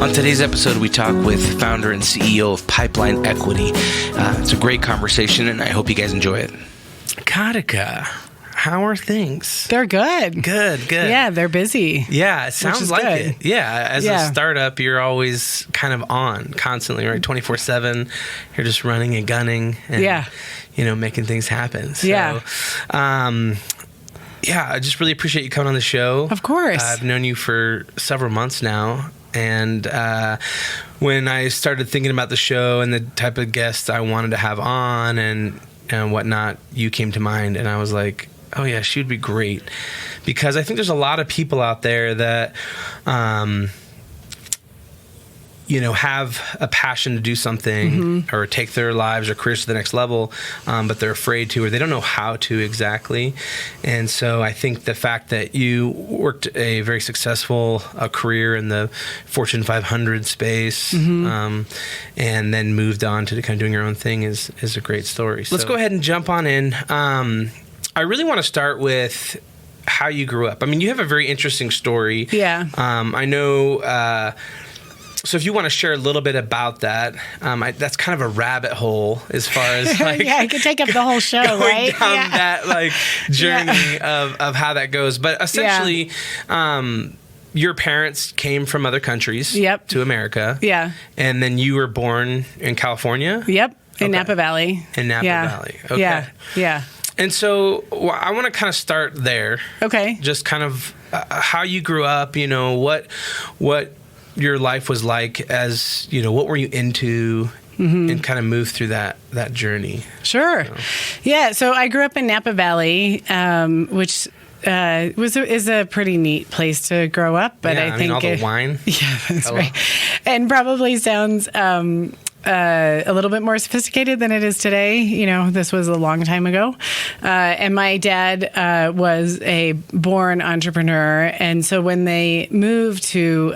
On today's episode, we talk with founder and CEO of Pipeline Equity. It's a great conversation, and I hope you guys enjoy it. Katica, how are things? They're good. Good. Yeah, they're busy. Yeah, it sounds like good. it. Yeah, as a startup, you're always kind of on constantly, right? 24/7. You're just running and gunning and, making things happen. So, I just really appreciate you coming on the show. Of course. I've known you for several months now. And when I started thinking about the show and the type of guests I wanted to have on and whatnot, you came to mind. And I was like, oh, yeah, she would be great. Because I think there's a lot of people out there that, have a passion to do something or take their lives or careers to the next level, but they're afraid to, or they don't know how to exactly. And so I think the fact that you worked a very successful career in the Fortune 500 space and then moved on to kind of doing your own thing is a great story. So let's go ahead and jump on in. I really want to start with how you grew up. I mean, you have a very interesting story. Yeah. I know... So if you want to share a little bit about that, that's kind of a rabbit hole as far as I could take up the whole show, going right? down that journey of how that goes. But essentially, your parents came from other countries to America. Yeah. And then you were born in California? Yep. In Napa Valley. In Napa Valley. Okay. Yeah. And so I want to kind of start there. Okay. Just kind of how you grew up, what your life was like as, what were you into and kind of move through that journey? Sure. Yeah. So I grew up in Napa Valley, which is a pretty neat place to grow up. But I think all the wine. Yeah, that's right. And probably sounds a little bit more sophisticated than it is today. This was a long time ago. And my dad was a born entrepreneur. And so when they moved to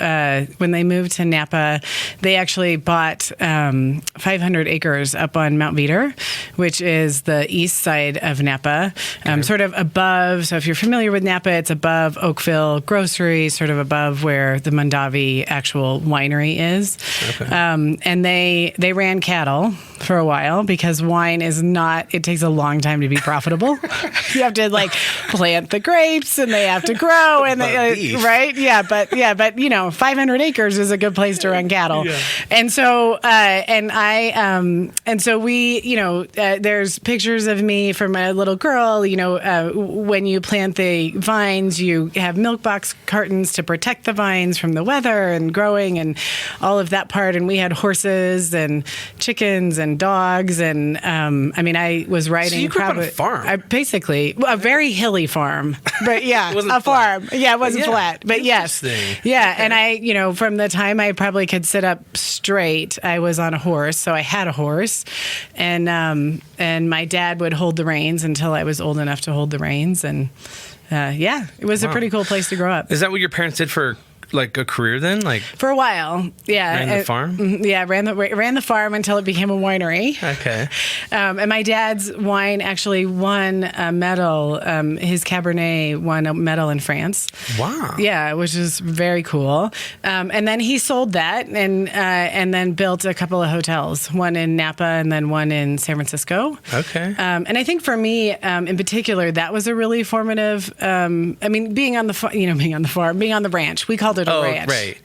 Napa, they actually bought 500 acres up on Mount Veeder, which is the east side of Napa, sort of above. So if you're familiar with Napa, it's above Oakville Grocery, sort of above where the Mondavi actual winery is. Okay. And they ran cattle for a while because wine is not, it takes a long time to be profitable. You have to plant the grapes and they have to grow and right? Yeah. But 500 acres is a good place to run cattle. Yeah. And so, there's pictures of me from a little girl, when you plant the vines, you have milk box cartons to protect the vines from the weather and growing and all of that part. And we had horses and chickens and dogs. And I was riding. So you grew up on a farm? Basically, a very hilly farm. But yeah, a farm. Yeah, it wasn't flat. But yes. Yeah. Okay. And I, from the time I probably could sit up straight, I was on a horse. So I had a horse. And my dad would hold the reins until I was old enough to hold the reins. And it was a pretty cool place to grow up. Is that what your parents did for a career then? For a while, yeah. Ran the farm? Yeah, ran the farm until it became a winery. Okay. And my dad's wine actually won a medal. His Cabernet won a medal in France. Wow. Yeah, which is very cool. And then he sold that and then built a couple of hotels, one in Napa and then one in San Francisco. Okay. And I think for me, in particular, that was a really formative. Being on the farm, being on the ranch, we called it a ranch. Right.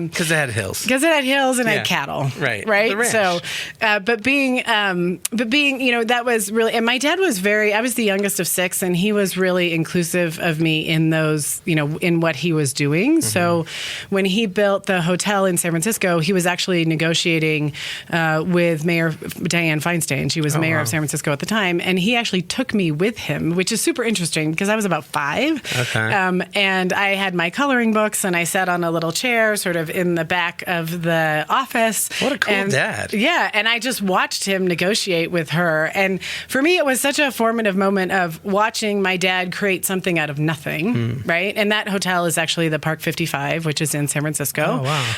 Because it had hills. Because it had hills and had cattle. Right. Right. The ranch. So, but being, that was really, and my dad was I was the youngest of six, and he was really inclusive of me in those, in what he was doing. Mm-hmm. So when he built the hotel in San Francisco, he was actually negotiating with Mayor Dianne Feinstein. She was mayor of San Francisco at the time. And he actually took me with him, which is super interesting because I was about 5. Okay. And I had my coloring books and I sat on a little chair sort of in the back of the office. What a cool dad. Yeah. And I just watched him negotiate with her. And for me, it was such a formative moment of watching my dad create something out of nothing, right? And that hotel is actually the Park 55, which is in San Francisco. Oh, wow.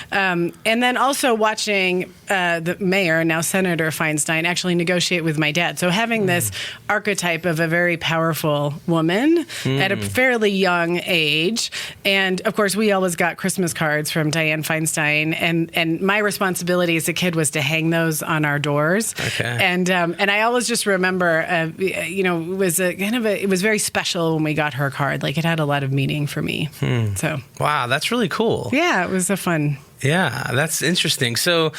And then also watching the mayor, now Senator Feinstein, actually negotiate with my dad. So having this archetype of a very powerful woman at a fairly young age. And, of course, we always got Christmas cards from Diane Feinstein, and my responsibility as a kid was to hang those on our doors. Okay. And I always just remember, it was very special when we got her card. Like, it had a lot of meaning for me. So. Wow, that's really cool. Yeah, it was a fun. Yeah, that's interesting. So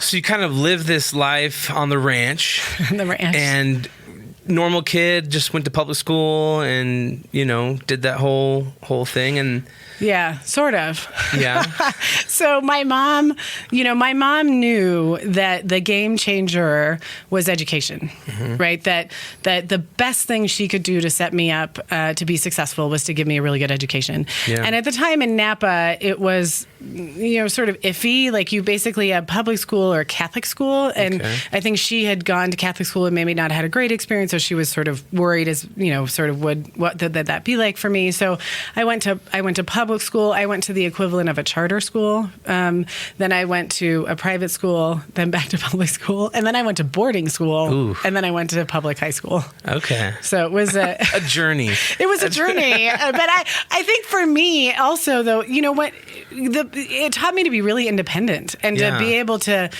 you kind of live this life on the ranch. And normal kid, just went to public school and, did that whole thing. And yeah, sort of. Yeah. So my mom knew that the game changer was education, right? That the best thing she could do to set me up to be successful was to give me a really good education. Yeah. And at the time in Napa, it was, sort of iffy. Like, you basically had public school or Catholic school. And I think she had gone to Catholic school and maybe not had a great experience. So she was sort of worried what did that be like for me? So I went to public school. I went to the equivalent of a charter school. Then I went to a private school, then back to public school. And then I went to boarding school. Ooh. And then I went to public high school. Okay. So it was a journey. It was a journey. But I think for me also, though, it taught me to be really independent and to be able to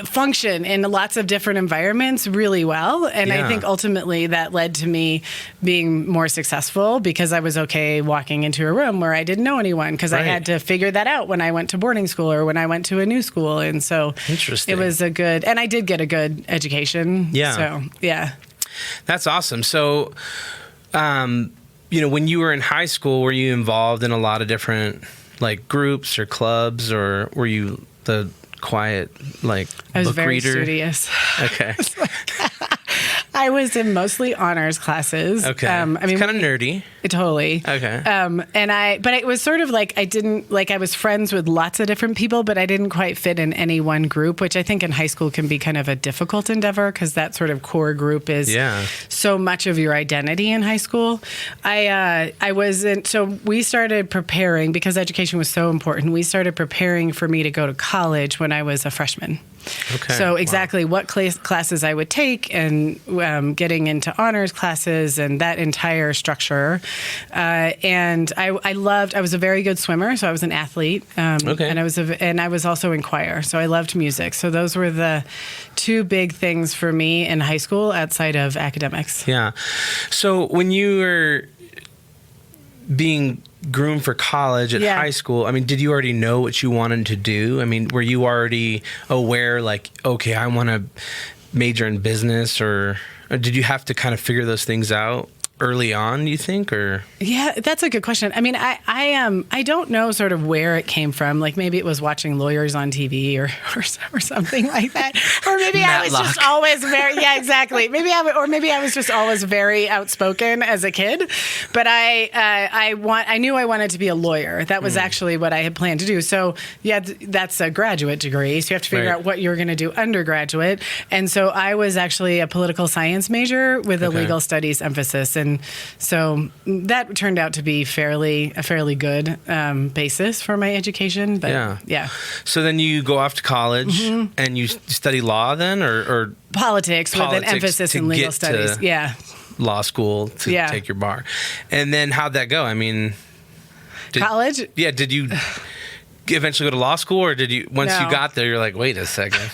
function in lots of different environments really well. And I think ultimately that led to me being more successful because I was okay walking into a room where I didn't know anyone because I had to figure that out when I went to boarding school or when I went to a new school. And so it was and I did get a good education. Yeah. So, yeah. That's awesome. So, when you were in high school, were you involved in a lot of different groups or clubs, or were you the quiet I was book very reader? studious. Okay. I was in mostly honors classes. Okay. It's kind of nerdy. Totally. Okay. But it was sort of I was friends with lots of different people, but I didn't quite fit in any one group, which I think in high school can be kind of a difficult endeavor because that sort of core group is so much of your identity in high school. So we started preparing because education was so important. We started preparing for me to go to college when I was a freshman. Okay. So exactly what classes I would take and getting into honors classes and that entire structure. And I was a very good swimmer, so I was an athlete. And I was also in choir, so I loved music. So those were the two big things for me in high school outside of academics. Yeah. So when you were being groomed for college at high school, did you already know what you wanted to do? Were you already aware, okay, I want to major in business, or did you have to kind of figure those things out early on, you think, or? Yeah, that's a good question. I don't know sort of where it came from. Maybe it was watching lawyers on TV or something like that. Or maybe I was just always very, exactly. Maybe I was just always very outspoken as a kid. But I knew I wanted to be a lawyer. That was actually what I had planned to do. So that's a graduate degree. So you have to figure out what you're going to do undergraduate. And so I was actually a political science major with a legal studies emphasis. And so that turned out to be a fairly good basis for my education. But yeah. So then you go off to college and you study law then, or politics with an emphasis in legal studies. Law school to take your bar. And then how'd that go? College? Yeah. Did you eventually go to law school, or did you, once you got there, you're like, wait a second?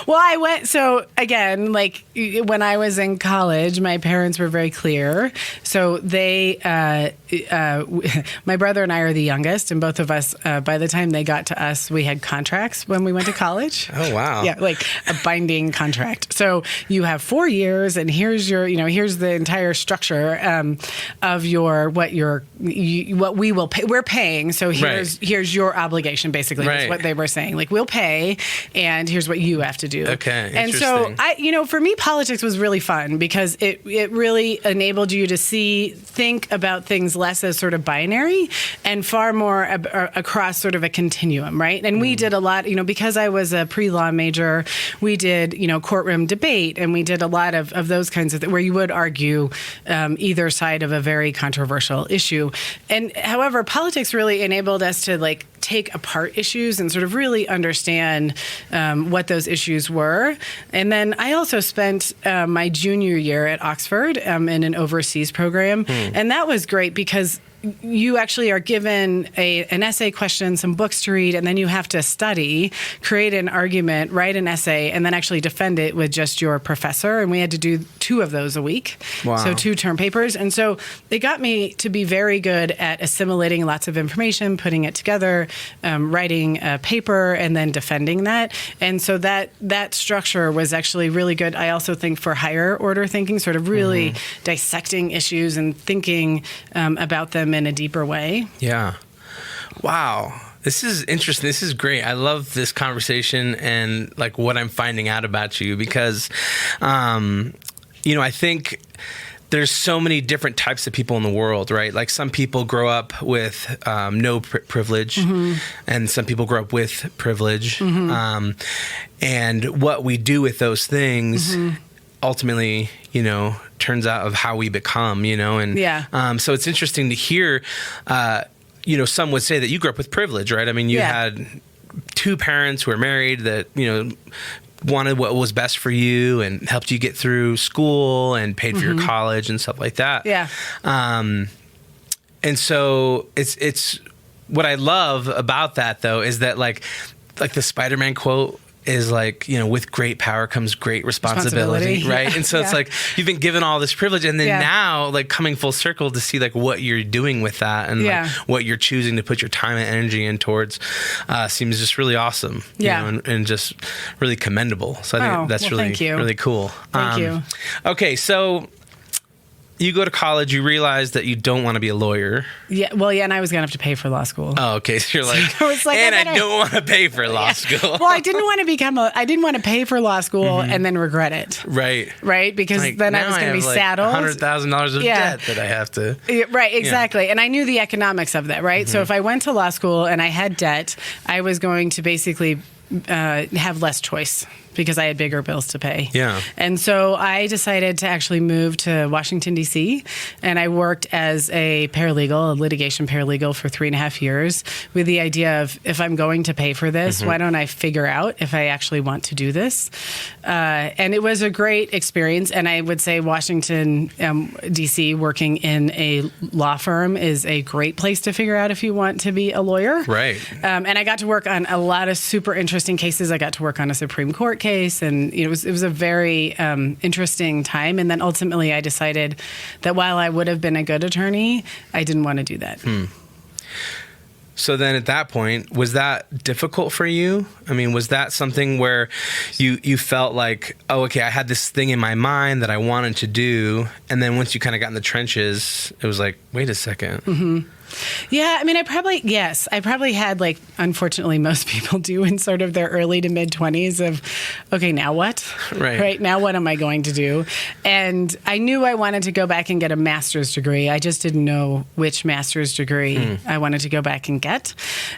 Well, I went, so again, when I was in college, my parents were very clear. So they, my brother and I are the youngest, and both of us, by the time they got to us, we had contracts when we went to college. Oh, wow. Yeah, a binding contract. So you have 4 years, and here's here's the entire structure of what we will pay. We're paying, so here's your obligation, basically, is what they were saying. We'll pay, and here's what you have to do. Okay, and so for me, politics was really fun because it really enabled you to think about things less as sort of binary and far more across sort of a continuum, right? And we did a lot, because I was a pre-law major, we did, courtroom debate, and we did a lot of those kinds of things where you would argue either side of a very controversial issue. And however, politics really enabled us to take apart issues and sort of really understand what those issues were. And then I also spent my junior year at Oxford in an overseas program. And that was great because you actually are given an essay question, some books to read, and then you have to study, create an argument, write an essay, and then actually defend it with just your professor. And we had to do 2 of those a week. Wow. So 2 term papers. And so it got me to be very good at assimilating lots of information, putting it together, writing a paper, and then defending that. And so that structure was actually really good. I also think for higher order thinking, sort of really dissecting issues and thinking about them in a deeper way. Yeah. Wow. This is interesting. This is great. I love this conversation and like what I'm finding out about you because, I think there's so many different types of people in the world, right? Like some people grow up with no privilege, and some people grow up with privilege. And what we do with those things ultimately, turns out of how we become, and so it's interesting to hear, some would say that you grew up with privilege, right? I mean, you had 2 parents who were married that, wanted what was best for you and helped you get through school and paid for your college and stuff like that. Yeah. And so it's what I love about that though is that like the Spider-Man quote is like, with great power comes great responsibility, right? And so it's like you've been given all this privilege and then now like coming full circle to see like what you're doing with that and like what you're choosing to put your time and energy in towards seems just really awesome, and just really commendable. So I think that's really cool. Thank you. Okay, so you go to college, you realize that you don't want to be a lawyer. Yeah, well, and I was going to have to pay for law school. Oh, okay. So you're like, I don't want to pay for law school. Well, I didn't want to pay for law school and then regret it. Right. Right? Because like, then I was going to be saddled. $100,000 of debt that I have to. Right, exactly. And I knew the economics of that, right? So if I went to law school and I had debt, I was going to basically have less choice because I had bigger bills to pay. Yeah. And so I decided to actually move to Washington, D.C., and I worked as a paralegal, a litigation paralegal for 3.5 years with the idea of if I'm going to pay for this, why don't I figure out if I actually want to do this? And it was a great experience. And I would say Washington, D.C., working in a law firm is a great place to figure out if you want to be a lawyer. Right. And I got to work on a lot of super interesting cases. I got to work on a Supreme Court case, and it was a very interesting time. And then ultimately, I decided that while I would have been a good attorney, I didn't want to do that. So then at that point, was that difficult for you? I mean, was that something where you felt like, oh, okay, I had this thing in my mind that I wanted to do, and then once you kind of got in the trenches, it was like, wait a second. Yeah, I mean, I probably had, like, unfortunately, most people do in sort of their early to mid 20s of, okay, now what? Right. Now what am I going to do? And I knew I wanted to go back and get a master's degree. I just didn't know which master's degree I wanted to go back and get.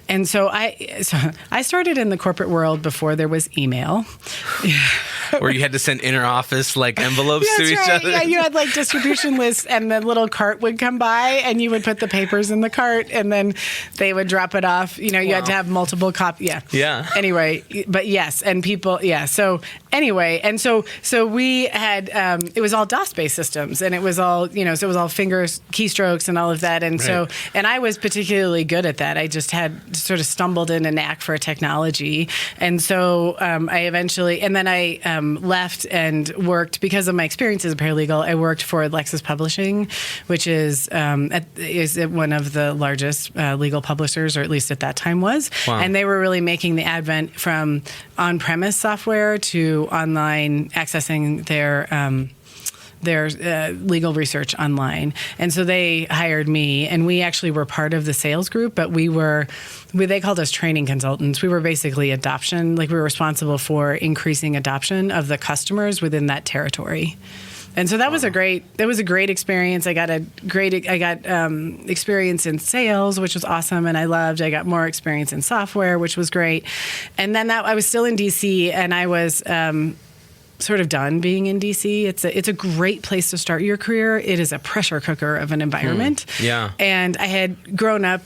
And so I started in the corporate world before there was email. Where you had to send inter-office, like, envelopes to each other? Yeah, you had, like, distribution lists, and the little cart would come by, and you would put the papers in the cart, and then they would drop it off. You had to have multiple copies. Yeah. Anyway, but yes, and people, So anyway, and so we had, it was all DOS-based systems, and it was all, so it was all fingers, keystrokes, and all of that. And so, and I was particularly good at that. I just had sort of stumbled in a knack for technology. And so I eventually, and then I left and worked, because of my experience as a paralegal, I worked for Lexis Publishing, which is one of the largest legal publishers, or at least at that time was. Wow. And they were really making the advent from on-premise software to online, accessing their legal research online. And so they hired me, and we actually were part of the sales group, but they called us training consultants. We were basically adoption, like we were responsible for increasing adoption of the customers within that territory. And so that was a great experience. I got experience in sales, which was awesome, and I loved. I got more experience in software, which was great. And then I was still in DC, and I was sort of done being in DC. It's a great place to start your career. It is a pressure cooker of an environment. Yeah. And I had grown up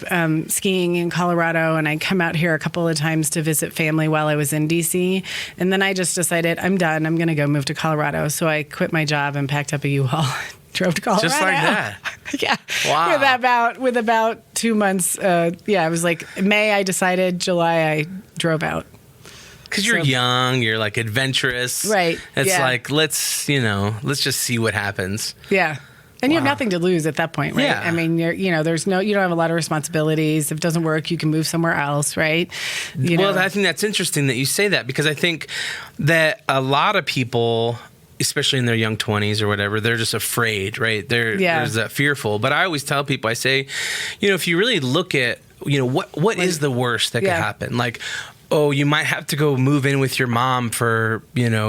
skiing in Colorado, and I'd come out here a couple of times to visit family while I was in DC. And then I just decided, I'm done. I'm going to go move to Colorado. So I quit my job and packed up a U-Haul drove to Colorado. Just like that. Yeah. Wow. With about 2 months. It was like May I decided, July I drove out. Because you're young, you're like adventurous. Right. It's like, let's just see what happens. Yeah. And you have nothing to lose at that point, right? Yeah. I mean, you don't have a lot of responsibilities. If it doesn't work, you can move somewhere else, right? Well, I think that's interesting that you say that, because I think that a lot of people, especially in their young 20s or whatever, they're just afraid, right? There's that fearful. But I always tell people, I say, if you really look at, what is the worst that could happen? Like, oh, you might have to go move in with your mom for,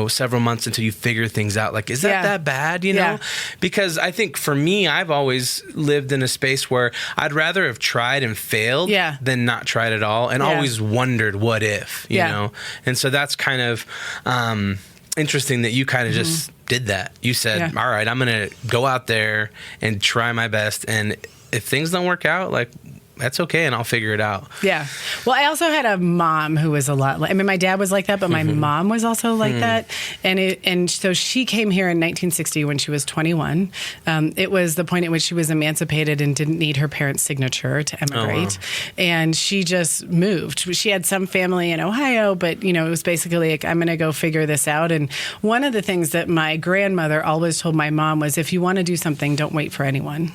several months until you figure things out. Like, is that bad, know? Because I think for me, I've always lived in a space where I'd rather have tried and failed than not tried at all, and always wondered what if, you know? And so that's kind of interesting that you kind of just did that. You said, all right, I'm going to go out there and try my best. And if things don't work out, like, that's okay, and I'll figure it out. Yeah. Well, I also had a mom who was a lot like, my dad was like that, but my mom was also like that. And so she came here in 1960 when she was 21. It was the point at which she was emancipated and didn't need her parents' signature to emigrate. Oh, wow. And she just moved. She had some family in Ohio, but, it was basically like, I'm going to go figure this out. And one of the things that my grandmother always told my mom was, if you want to do something, don't wait for anyone.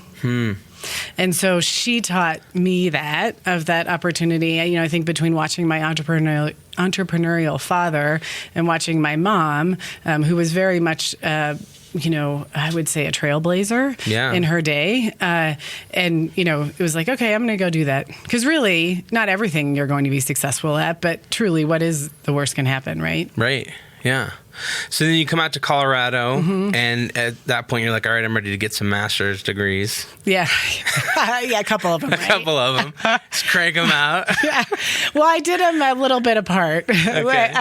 And so she taught me that opportunity. I think between watching my entrepreneurial father and watching my mom, who was very much, I would say a trailblazer in her day. And, it was like, okay, I'm going to go do that. Because really, not everything you're going to be successful at, but truly, what is the worst can happen, right? Right. Yeah. So then you come out to Colorado, and at that point you're like, all right, I'm ready to get some master's degrees. Yeah. A couple of them, right? A couple of them. Just crank them out. Yeah. Well, I did them a little bit apart. Okay.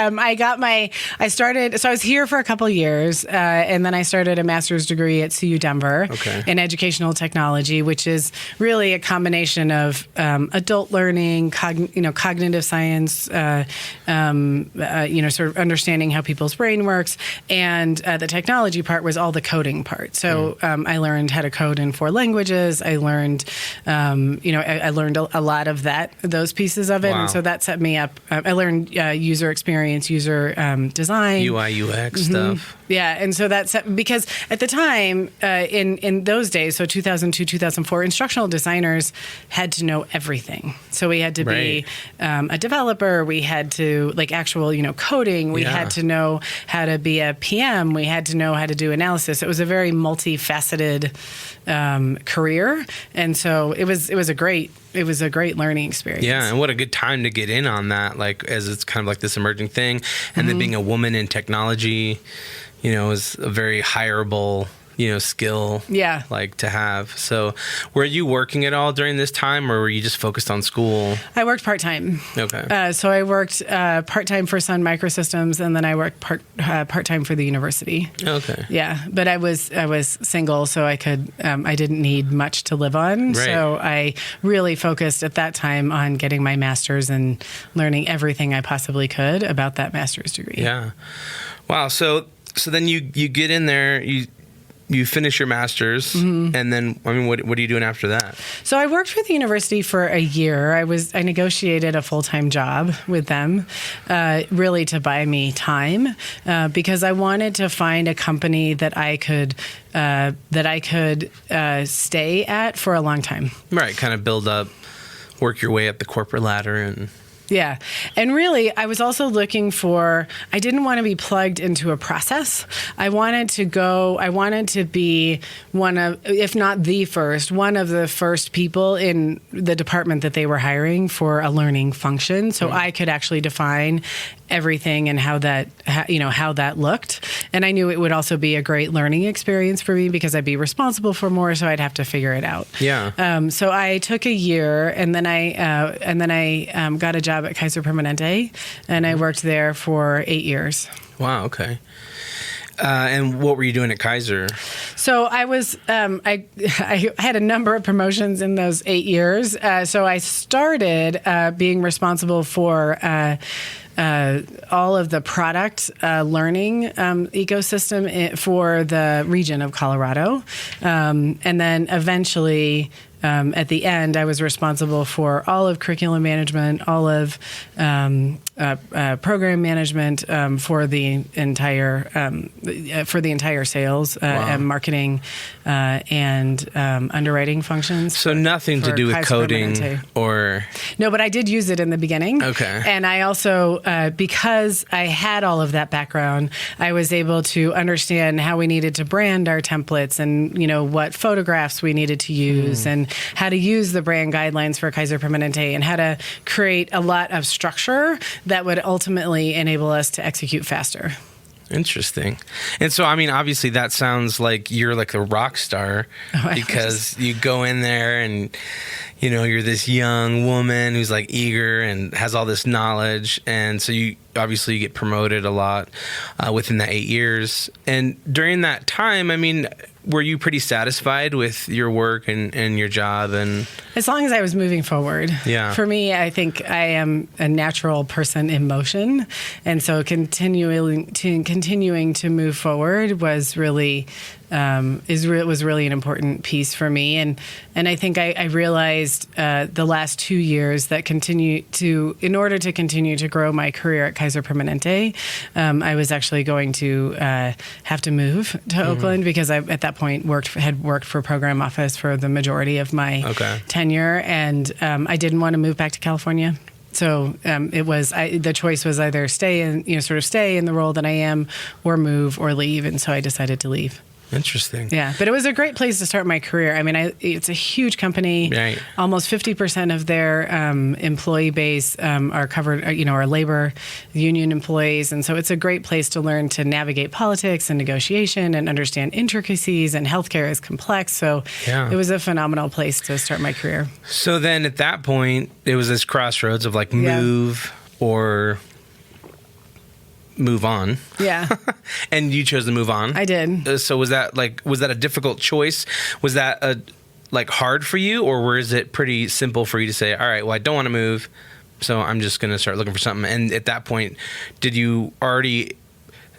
So I was here for a couple of years, and then I started a master's degree at CU Denver in educational technology, which is really a combination of adult learning, cognitive science, sort of understanding how people's brain works, and the technology part was all the coding part. So I learned how to code in 4 languages. I learned, I learned a lot of those pieces of it, and so that set me up. I learned user experience, user design, UI, UX stuff. Yeah, and so because at the time, in those days, so 2002, 2004, instructional designers had to know everything. So we had to be a developer. We had to actual, coding. We had to know how to be a PM. We had to know how to do analysis. It was a very multifaceted career, and so it was a great learning experience. Yeah, and what a good time to get in on that, as it's kind of like this emerging thing, and then being a woman in technology, is a very hireable skill to have. So were you working at all during this time, or were you just focused on school? I worked part-time. Okay. So I worked part-time for Sun Microsystems, and then I worked part-time for the university. Okay. Yeah, but I was single, so I didn't need much to live on. Right. So I really focused at that time on getting my master's and learning everything I possibly could about that master's degree. Yeah. Wow. So then you get in there, you finish your master's, and then, what are you doing after that? So I worked for the university for a year. I negotiated a full-time job with them, really to buy me time, because I wanted to find a company that I could stay at for a long time. Right, kind of build up, work your way up the corporate ladder and... Yeah. And really, I was also looking I didn't want to be plugged into a process. I wanted to be one of, if not the first, one of the first people in the department that they were hiring for a learning function. So I could actually define everything and how that looked. And I knew it would also be a great learning experience for me because I'd be responsible for more, so I'd have to figure it out. Yeah. So I took a year, and then I got a job at Kaiser Permanente, and I worked there for 8 years. Wow. Okay. And what were you doing at Kaiser? So I was, I had a number of promotions in those 8 years. So I started being responsible for all of the product learning ecosystem for the region of Colorado. And then eventually, at the end, I was responsible for all of curriculum management, all of program management for the entire sales and marketing and underwriting functions. So nothing to do with Kaiser coding Permanente. or... No, but I did use it in the beginning. Okay. And I also, because I had all of that background, I was able to understand how we needed to brand our templates and, what photographs we needed to use and how to use the brand guidelines for Kaiser Permanente and how to create a lot of structure that would ultimately enable us to execute faster. Interesting. And so, obviously that sounds like you're like a rock star because you go in there and, you're this young woman who's like eager and has all this knowledge. And so you get promoted a lot within that 8 years. And during that time, were you pretty satisfied with your work and your job? And as long as I was moving forward. Yeah. For me, I think I am a natural person in motion. And so continuing to move forward was really was really an important piece for me. And I think I realized the last 2 years that in order to continue to grow my career at Kaiser Permanente, I was actually going to have to move to Oakland because I, at that point, had worked for program office for the majority of my tenure. And I didn't want to move back to California. So the choice was either stay in the role that I am or move or leave. And so I decided to leave. Interesting. Yeah, but it was a great place to start my career. It's a huge company. Right. Almost 50% of their employee base are covered, are labor union employees. And so it's a great place to learn to navigate politics and negotiation and understand intricacies, and healthcare is complex. So It was a phenomenal place to start my career. So then at that point, it was this crossroads of like move or move on. Yeah. And you chose to move on. I did. So was that a difficult choice? Was that hard for you, or was it pretty simple for you to say, all right, well, I don't want to move, so I'm just going to start looking for something? And at that point, did you already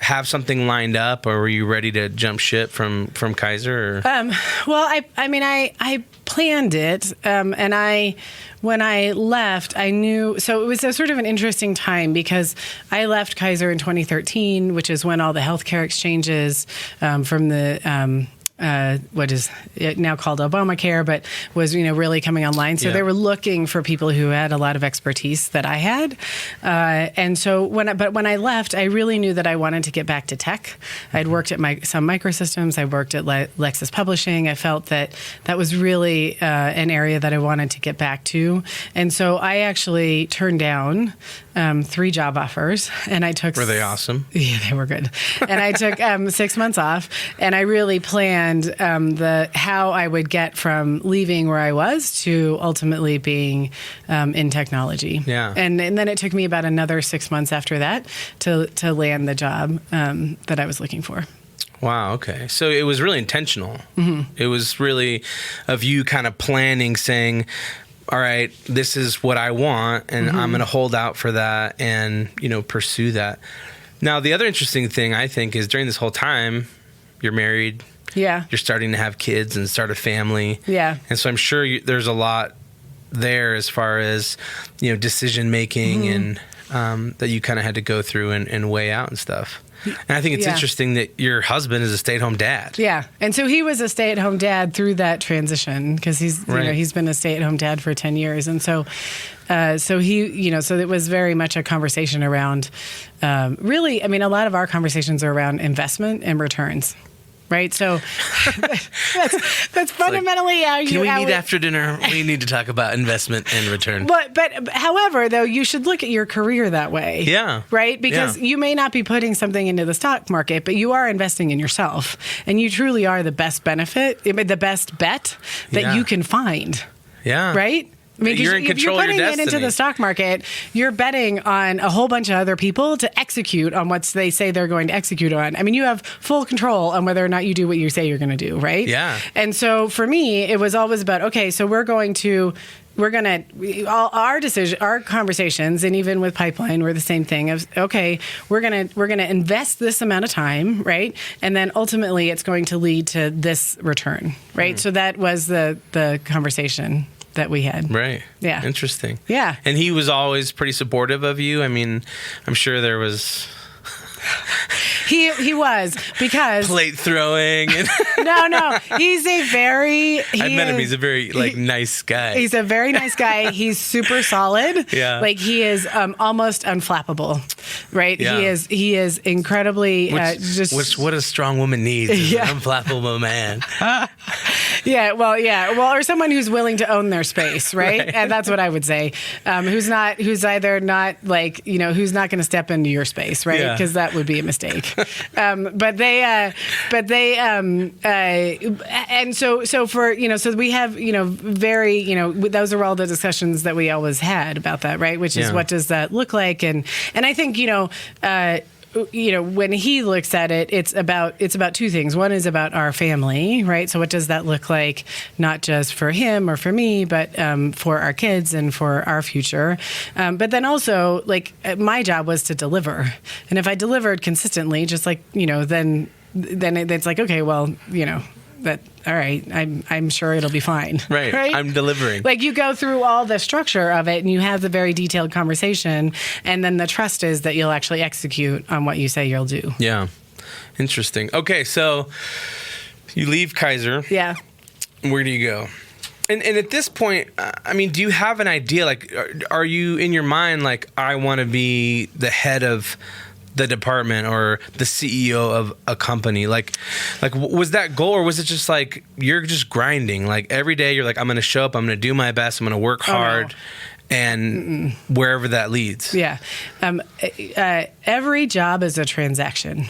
have something lined up, or were you ready to jump ship from Kaiser? Or? Well, I planned it, and when I left, I knew. So it was a sort of an interesting time because I left Kaiser in 2013, which is when all the healthcare exchanges from the what is it now called Obamacare, but was really coming online. So they were looking for people who had a lot of expertise that I had, and so when I left, I really knew that I wanted to get back to tech. I'd worked at some microsystems. I worked at Lexis Publishing. I felt that was really an area that I wanted to get back to, and so I actually turned down 3 job offers, and I took. Were they awesome? Yeah, they were good. And I took 6 months off, and I really planned how I would get from leaving where I was to ultimately being in technology. Yeah. And then it took me about another 6 months after that to land the job that I was looking for. Wow. Okay. So it was really intentional. Mm-hmm. It was really of you kind of planning, saying, all right, this is what I want, and I'm going to hold out for that and, pursue that. Now, the other interesting thing I think is during this whole time, you're married. Yeah. You're starting to have kids and start a family. Yeah. And so I'm sure there's a lot there as far as, decision making and that you kind of had to go through and weigh out and stuff. And I think it's interesting that your husband is a stay-at-home dad. Yeah. And so he was a stay-at-home dad through that transition because he's been a stay-at-home dad for 10 years. And so so it was very much a conversation around really, a lot of our conversations are around investment and returns. Right, so that's fundamentally how you. Can we meet after dinner? We need to talk about investment and return. But however, though, you should look at your career that way. Yeah. Right, because you may not be putting something into the stock market, but you are investing in yourself, and you truly are the best bet that you can find. Yeah. Right. I mean, you're in if control you're of putting your it into destiny. the stock market, you're betting on a whole bunch of other people to execute on what they say they're going to execute on. I mean, you have full control on whether or not you do what you say you're going to do, right? Yeah. And so for me, it was always about, okay, so our conversations, and even with Pipeline, were the same thing of, okay, we're gonna invest this amount of time, right? And then ultimately it's going to lead to this return, right? So that was the conversation that we had. Right. Yeah. Interesting. Yeah. And he was always pretty supportive of you. I mean, I'm sure there was He was, because plate throwing. And no, he's a very. I met him. He's a very nice guy. He's a very nice guy. He's super solid. Yeah. Like he is almost unflappable, right? Yeah. He is incredibly Which what a strong woman needs is Yeah. an unflappable man. Well, or someone who's willing to own their space, right? Right. And that's what I would say. Who's not going to step into your space, right? Yeah. Because that would be a mistake. And so for, so we have, very, those are all the discussions that we always had about that, right? Which is, Yeah. what does that look like? And I think, when he looks at it, it's about two things. One is about our family, right? So what does that look like, not just for him or for me, but for our kids and for our future. But then also, like, my job was to deliver. And if I delivered consistently, just like, then it's like, okay, well, that, all right, I'm sure it'll be fine. Right. I'm delivering. Like, you go through all the structure of it and you have the very detailed conversation, and then the trust is that you'll actually execute on what you say you'll do. Yeah. Interesting. Okay, so you leave Kaiser. Yeah. Where do you go? And at this point, I mean, do you have an idea? Like, are you in your mind like, I want to be the head of the department or the CEO of a company? Like was that goal, or was it just like you're just grinding? Like every day you're like, I'm going to show up, I'm going to do my best, I'm going to work hard, and wherever that leads. Yeah. Every job is a transaction.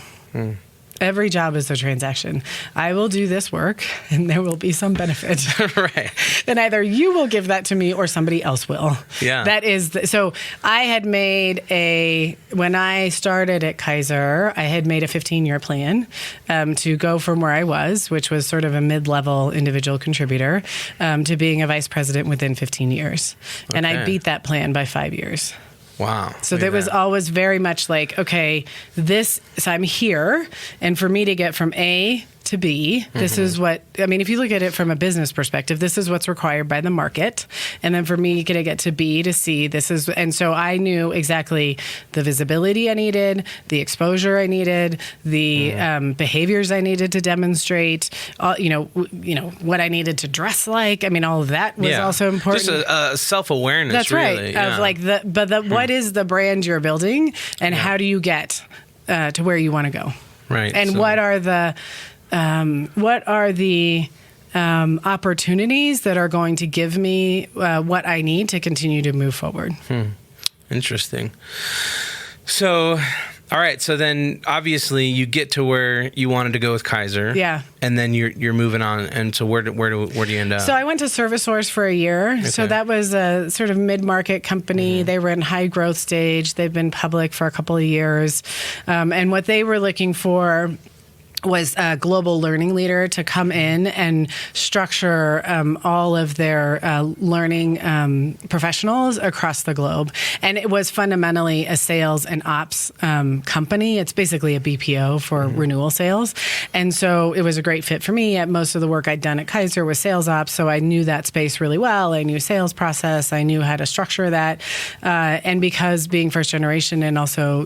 Every job is a transaction. I will do this work and there will be some benefit. Right. And either you will give that to me or somebody else will. Yeah. That is, so I had made when I started at Kaiser, I had made a 15-year plan to go from where I was, which was sort of a mid-level individual contributor, to being a vice president within 15 years. Okay. And I beat that plan by 5 years. Wow. So there was always very much like, okay, so I'm here, and for me to get from A to B, this is what, I mean, if you look at it from a business perspective, this is what's required by the market. And then for me to get to B to C, and so I knew exactly the visibility I needed, the exposure I needed, the behaviors I needed to demonstrate, what I needed to dress like. I mean, all of that was also important. Just a self-awareness. That's really. right. Of like what is the brand you're building, and how do you get to where you want to go? Right. And what are the opportunities that are going to give me what I need to continue to move forward? Interesting. So, all right. So then, obviously, you get to where you wanted to go with Kaiser. Yeah. And then you're moving on. And so where do you end up? So I went to ServiceSource for a year. Okay. So that was a sort of mid-market company. They were in high growth stage. They've been public for a couple of years. And what they were looking for was a global learning leader to come in and structure all of their learning professionals across the globe. And it was fundamentally a sales and ops company. It's basically a BPO for renewal sales. And so it was a great fit for me. Most of the work I'd done at Kaiser was sales ops, so I knew that space really well. I knew sales process. I knew how to structure that. And because being first generation, and also,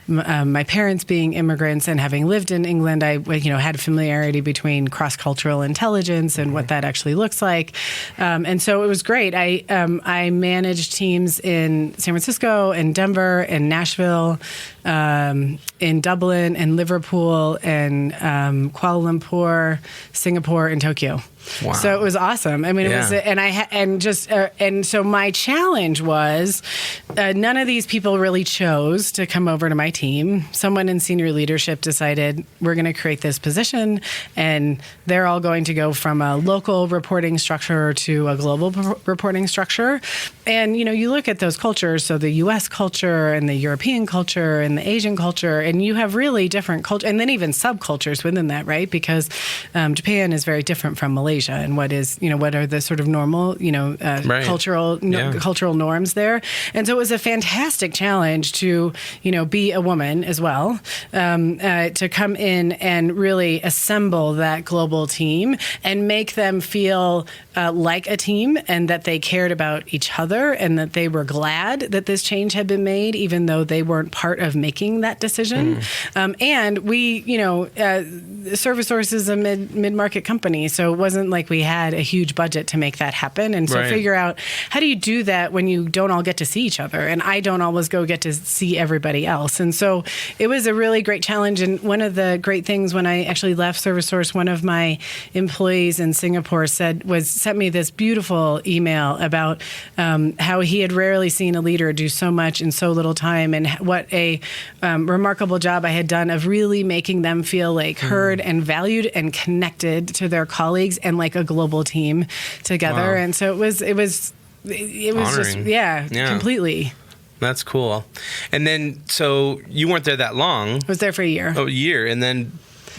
my parents being immigrants and having lived in England, I had familiarity between cross-cultural intelligence and what that actually looks like. And so it was great. I managed teams in San Francisco and Denver and Nashville, in Dublin and Liverpool and Kuala Lumpur, Singapore, and Tokyo. Wow. So it was awesome. I mean, it was, and so my challenge was none of these people really chose to come over to my team. Someone in senior leadership decided we're going to create this position, and they're all going to go from a local reporting structure to a global reporting structure. And, you look at those cultures, so the U.S. culture and the European culture and the Asian culture, and you have really different culture, and then even subcultures within that, right? Because Japan is very different from Malaysia, and what are the sort of normal, cultural norms there. And so it was a fantastic challenge to, be a woman as well, to come in and really assemble that global team and make them feel like a team, and that they cared about each other, and that they were glad that this change had been made, even though they weren't part of making that decision. And we, ServiceSource is a mid-market company, so it wasn't like we had a huge budget to make that happen. And so figure out, how do you do that when you don't all get to see each other? And I don't always get to see everybody else. And so it was a really great challenge. And one of the great things when I actually left ServiceSource, one of my employees in Singapore sent me this beautiful email about how he had rarely seen a leader do so much in so little time, and what a remarkable job I had done of really making them feel like heard and valued and connected to their colleagues and like a global team together. Wow. And so it was Honoring. just completely. That's cool. And then, so you weren't there that long. I was there for a year. Oh, a year. And then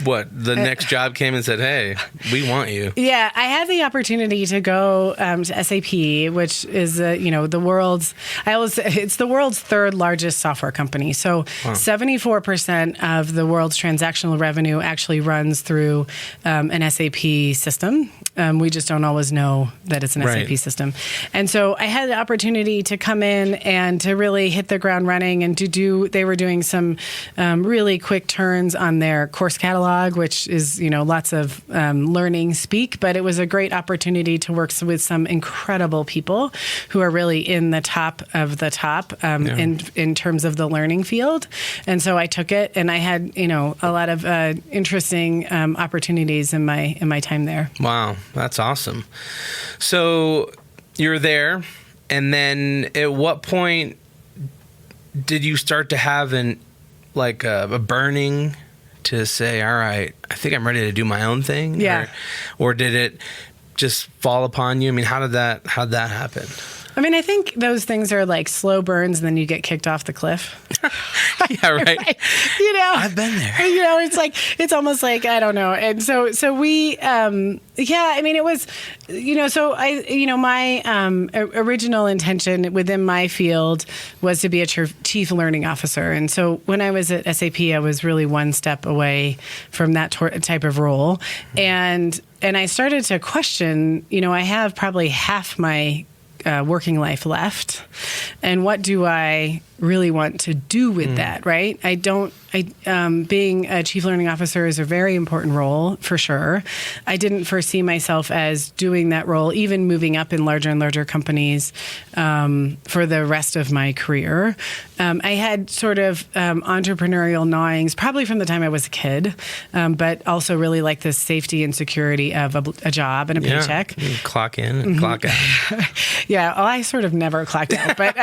what? The next job came and said, "Hey, we want you." Yeah, I had the opportunity to go to SAP, which is the world's. It's the world's third largest software company. So 74% of the world's transactional revenue actually runs through an SAP system. We just don't always know that it's an SAP system. And so I had the opportunity to come in and to really hit the ground running, and they were doing some really quick turns on their course catalog, which is, lots of learning speak, but it was a great opportunity to work with some incredible people who are really in the top of the top in terms of the learning field. And so I took it, and I had, a lot of interesting opportunities in my time there. Wow. That's awesome. So you're there, and then at what point did you start to have a burning to say, all right, I think I'm ready to do my own thing? Yeah. Or did it just fall upon you? I mean, how'd that happen? I mean, I think those things are like slow burns, and then you get kicked off the cliff. Yeah, right. Right? I've been there. It's almost like, I don't know. And so we, I mean, it was, my original intention within my field was to be a chief learning officer. And so when I was at SAP, I was really one step away from that type of role. And I started to question, I have probably half my working life left, and what do I really want to do with that, right? Being a chief learning officer is a very important role, for sure. I didn't foresee myself as doing that role, even moving up in larger and larger companies for the rest of my career. I had sort of entrepreneurial gnawings, probably from the time I was a kid, but also really like the safety and security of a job and a paycheck. You clock in and clock out. Yeah, well, I sort of never clocked out, but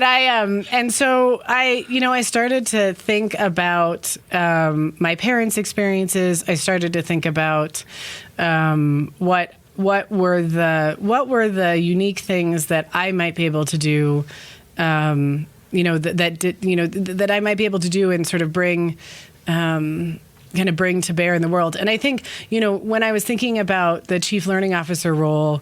and so I started to think about my parents' experiences. I started to think about what were the unique things that I might be able to do, that I might be able to do and sort of bring to bear in the world. And I think, when I was thinking about the chief learning officer role,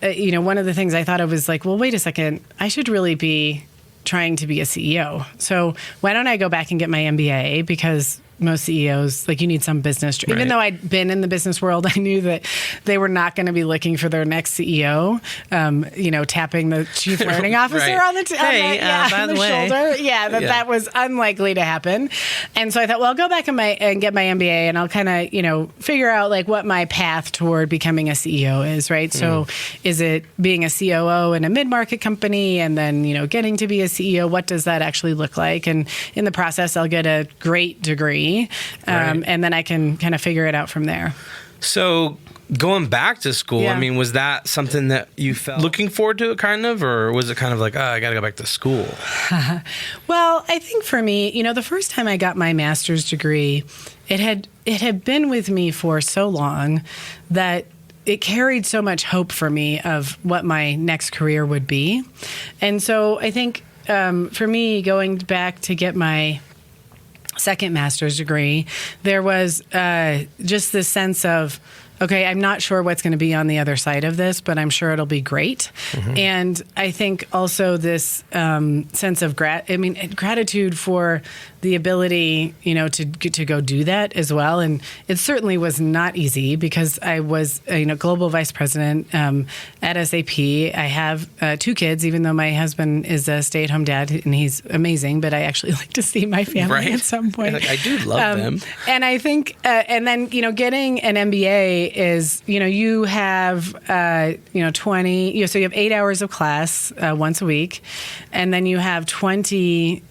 one of the things I thought of was like, well, wait a second, I should really be trying to be a CEO. So why don't I go back and get my MBA? Because most CEOs, you need some business. Right. Even though I'd been in the business world, I knew that they were not going to be looking for their next CEO, tapping the chief learning officer on the shoulder. Yeah, that was unlikely to happen. And so I thought, well, I'll go back and get my MBA, and I'll kind of, figure out what my path toward becoming a CEO is, right? So is it being a COO in a mid-market company, and then, getting to be a CEO? What does that actually look like? And in the process, I'll get a great degree. And then I can kind of figure it out from there. So Going back to school, Yeah. I mean, was that something that you felt looking forward to it kind of, or was it kind of like, oh, I got to go back to school? Well, I think for me, the first time I got my master's degree, it had been with me for so long that it carried so much hope for me of what my next career would be. And so I think for me, going back to get my second master's degree, there was just this sense of, okay, I'm not sure what's going to be on the other side of this, but I'm sure it'll be great. And I think also this sense of gratitude for the ability, to go do that as well. And it certainly was not easy because I was, global vice president at SAP. I have 2 kids, even though my husband is a stay-at-home dad and he's amazing, but I actually like to see my family at some point. Like, I do love them. And I think, and then, getting an MBA is, you have, 20, so you have 8 hours of class once a week, and then you have 25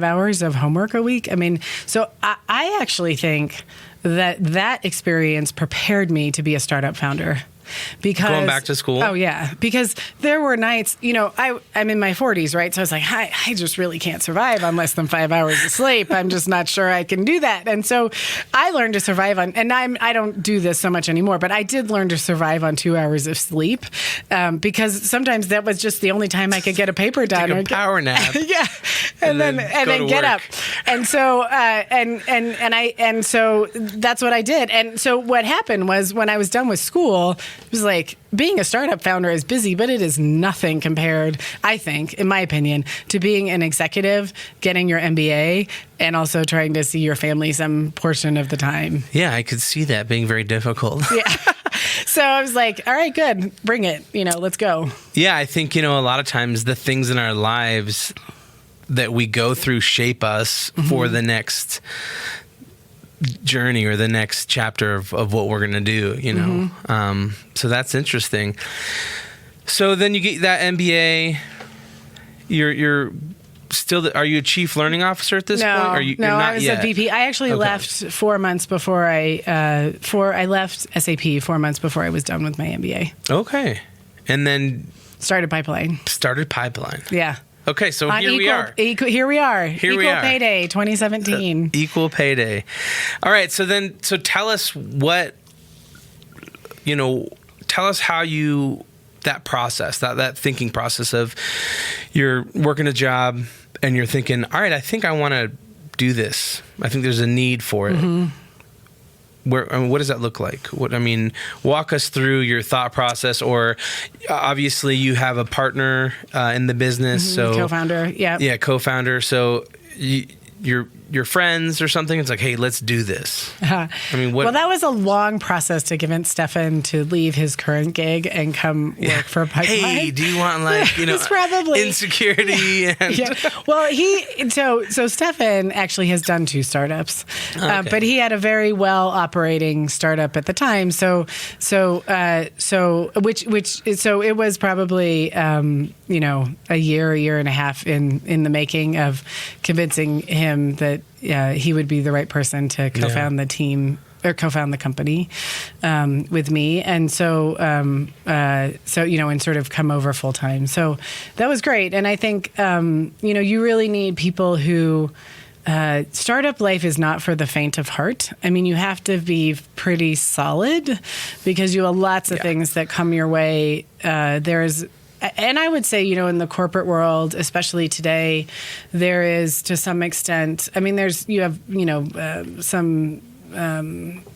hours of homework a week. I mean, so I actually think that experience prepared me to be a startup founder. Because going back to school? Oh, yeah. Because there were nights, I'm in my 40s, right? So I was like, I just really can't survive on less than 5 hours of sleep. I'm just not sure I can do that. And so I learned to survive on, and I don't do this so much anymore, but I did learn to survive on 2 hours of sleep because sometimes that was just the only time I could get a paper done. Take a power nap. Yeah. And then get up. And so, and so that's what I did. And so what happened was when I was done with school, it was like being a startup founder is busy, but it is nothing compared, I think, in my opinion, to being an executive, getting your MBA, and also trying to see your family some portion of the time. Yeah, I could see that being very difficult. Yeah. So I was like, all right, good. Bring it. Let's go. Yeah, I think, a lot of times the things in our lives that we go through shape us for the next journey or the next chapter of what we're going to do, so that's interesting. So then you get that MBA, you're still, are you a chief learning officer at this point? Or you're not I was yet? a VP. I actually left 4 months before I left SAP 4 months before I was done with my MBA. Okay. And then started Pipeline. Yeah. Okay, so here we are. Here we are. Equal Payday 2017. Equal Payday. All right, so tell us tell us how that process, that thinking process of you're working a job and you're thinking, all right, I think I want to do this. I think there's a need for it. What does that look like? Walk us through your thought process. Or obviously, you have a partner in the business, so co-founder, yeah, co-founder. So your friends or something. It's like, hey, let's do this. Well, that was a long process to convince Stefan to leave his current gig and come work for Pipeline. Hey, do you want probably insecurity? And Well, so Stefan actually has done 2 startups, but he had a very well operating startup at the time. So it was probably a year and a half in the making of convincing him that he would be the right person to co-found the team or co-found the company with me, and and sort of come over full time. So that was great, and I think you really need people who. Startup life is not for the faint of heart. You have to be pretty solid because you have lots of things that come your way. And I would say, in the corporate world, especially today, there is to some extent, you have some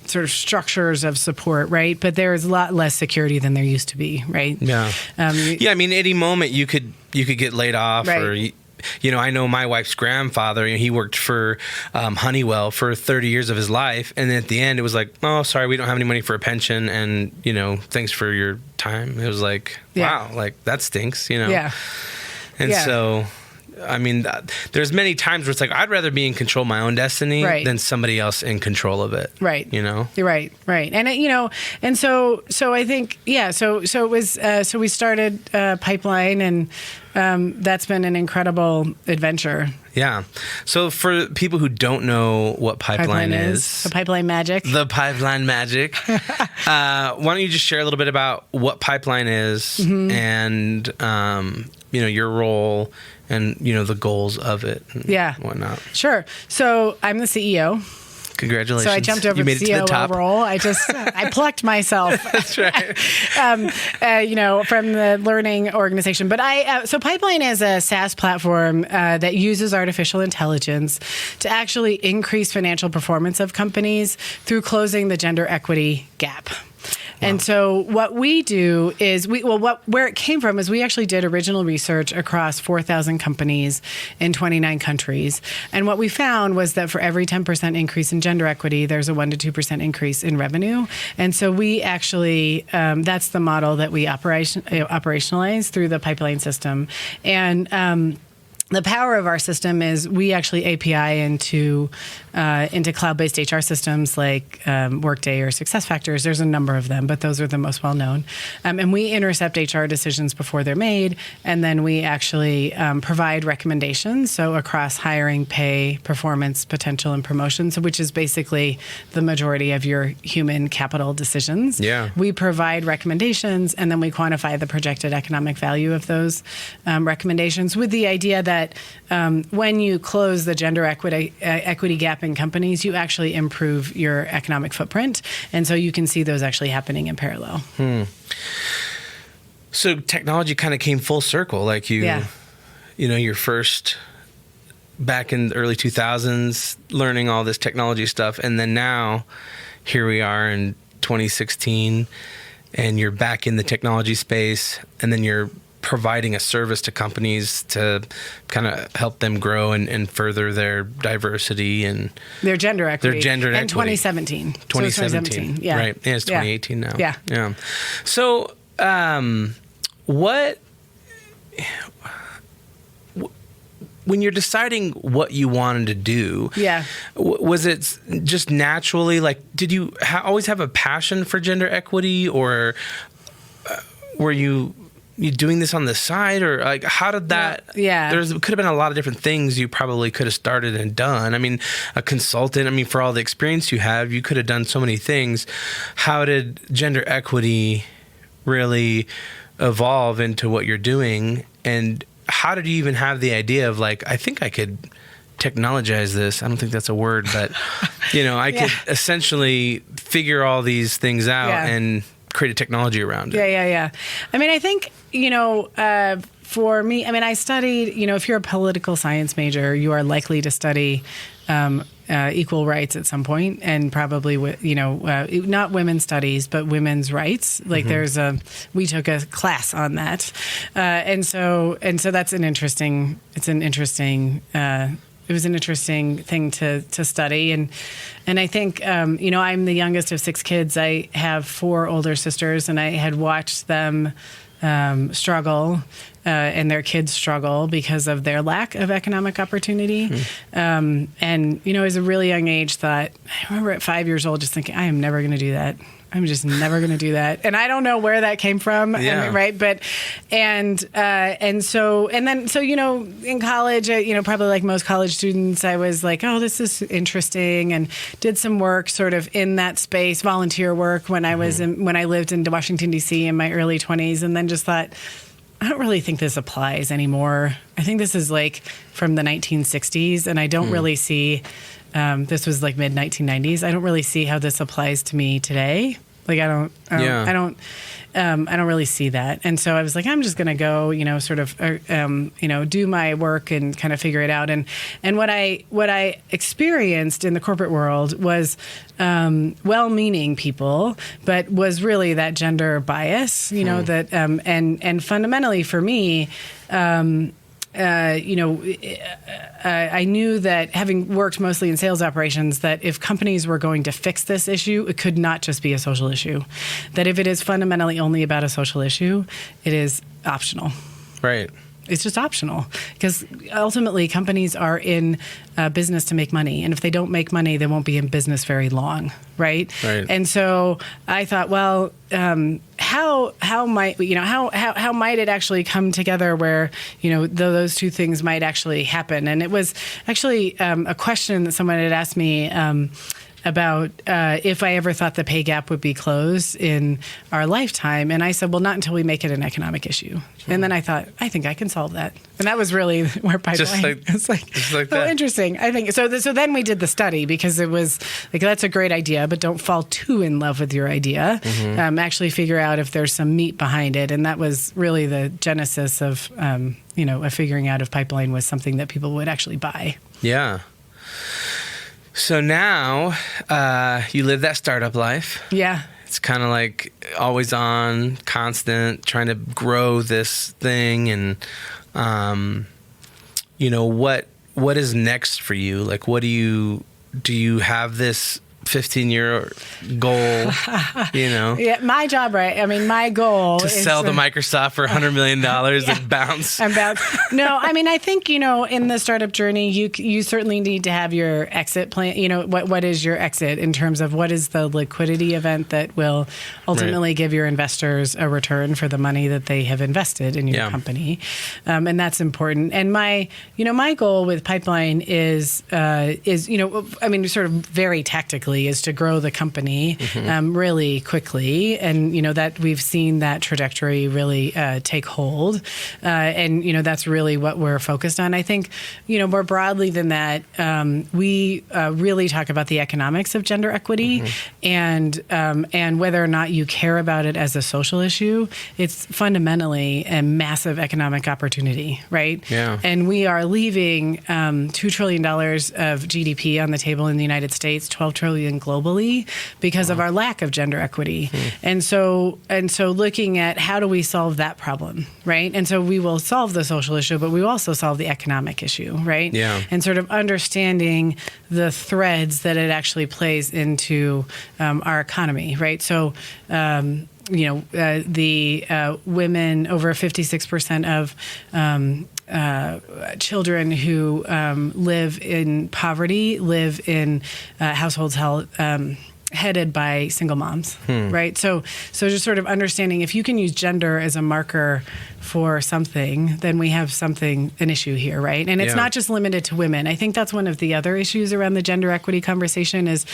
sort of structures of support, right? But there is a lot less security than there used to be, right? Yeah. Any moment you could get laid off, right. Or I know my wife's grandfather, he worked for Honeywell for 30 years of his life. And then at the end, it was like, oh, sorry, we don't have any money for a pension. And, thanks for your time. It was like, wow, like that stinks, Yeah. And so I mean, there's many times where it's like, I'd rather be in control of my own destiny than somebody else in control of it. Right. You know? You're right. Right. And, and so I think, so it was, so we started Pipeline, and that's been an incredible adventure. Yeah. So for people who don't know what Pipeline is, the Pipeline magic. The Pipeline magic. Why don't you just share a little bit about what Pipeline is and, your role and, the goals of it and whatnot. Sure. So I'm the CEO. Congratulations. So I jumped over the CEO role. I plucked myself. That's right. From the learning organization. But so Pipeline is a SaaS platform that uses artificial intelligence to actually increase financial performance of companies through closing the gender equity gap. And so what we do is where it came from is we actually did original research across 4,000 companies in 29 countries. And what we found was that for every 10% increase in gender equity, there's a 1% to 2% increase in revenue. And so we actually, that's the model that we operationalize through the Pipeline system. And the power of our system is we actually API into cloud-based HR systems like Workday or SuccessFactors. There's a number of them, but those are the most well-known. And we intercept HR decisions before they're made, and then we actually provide recommendations, so across hiring, pay, performance, potential, and promotions, which is basically the majority of your human capital decisions. Yeah. We provide recommendations, and then we quantify the projected economic value of those recommendations with the idea that when you close the gender equity gap in companies, you actually improve your economic footprint. And so you can see those actually happening in parallel. So technology kind of came full circle. Like your first back in the early 2000s, learning all this technology stuff. And then now here we are in 2016, and you're back in the technology space, and then you're providing a service to companies to kind of help them grow and further their diversity and their gender equity. In 2017. 2017. Yeah. Right. And it's 2018 now. Yeah. Yeah. So, when you're deciding what you wanted to do, was it just naturally, like, did you always have a passion for gender equity, or were you doing this on the side, or like how did that? Yeah. There could have been a lot of different things you probably could have started and done. I mean, a consultant. I mean, for all the experience you have, you could have done so many things. How did gender equity really evolve into what you're doing, and how did you even have the idea of, like, I think I could technologize this? I don't think that's a word, but I could essentially figure all these things out and create a technology around it. Yeah. I mean, I think, for me, I mean, I studied, if you're a political science major, you are likely to study equal rights at some point, and probably, not women's studies, but women's rights. Like we took a class on that. And so that's it was an interesting thing to study. And I think, I'm the youngest of 6 kids. I have 4 older sisters, and I had watched them struggle and their kids struggle because of their lack of economic opportunity. And, as a really young age, I remember at 5 years old just thinking, I am never going to do that. I'm just never going to do that. And I don't know where that came from. Right. But, so in college, probably like most college students, I was like, oh, this is interesting, and did some work sort of in that space, volunteer work when I was when I lived in Washington, D.C. in my early 20s, and then just thought, I don't really think this applies anymore. I think this is like from the 1960s, and I don't really see, this was like mid 1990s. I don't really see how this applies to me today. Like I don't really see that. And so I was like, I'm just going to go, do my work and kind of figure it out. And what I experienced in the corporate world was well-meaning people, but was really that gender bias, that and fundamentally for me, I knew that, having worked mostly in sales operations, that if companies were going to fix this issue, it could not just be a social issue. That if it is fundamentally only about a social issue, it is optional. Right. It's just optional, because ultimately companies are in business to make money, and if they don't make money, they won't be in business very long, right? And so I thought, well, how might it actually come together where those two things might actually happen? And it was actually a question that someone had asked me about if I ever thought the pay gap would be closed in our lifetime. And I said, well, not until we make it an economic issue. And then I thought, I think I can solve that. And that was really where Pipeline, it's like oh, interesting. I think so. So then we did the study, because it was like, that's a great idea, but don't fall too in love with your idea. Actually figure out if there's some meat behind it. And that was really the genesis of, of figuring out if Pipeline was something that people would actually buy. Yeah. So now you live that startup life. Yeah. It's kind of like always on, constant, trying to grow this thing. And, what is next for you? Like, do you have this 15-year goal, Yeah, my job, right? I mean, my goal is to sell the Microsoft for $100 million and bounce. No, I mean, I think, in the startup journey, you certainly need to have your exit plan. What is your exit in terms of what is the liquidity event that will ultimately give your investors a return for the money that they have invested in your company. And that's important. And my goal with Pipeline is sort of very tactically, is to grow the company really quickly, and that we've seen that trajectory really take hold, and that's really what we're focused on. I think more broadly than that, we really talk about the economics of gender equity, and whether or not you care about it as a social issue. It's fundamentally a massive economic opportunity, right? Yeah. And we are leaving $2 trillion of GDP on the table in the United States, $12 trillion globally, because of our lack of gender equity. And so looking at how do we solve that problem, right? And so we will solve the social issue, but we will also solve the economic issue, right? Yeah. And sort of understanding the threads that it actually plays into our economy, right? So the women, over 56% of children who live in poverty live in households headed by single moms, right? So just sort of understanding, if you can use gender as a marker for something, then we have an issue here, right? And it's not just limited to women. I think that's one of the other issues around the gender equity conversation, is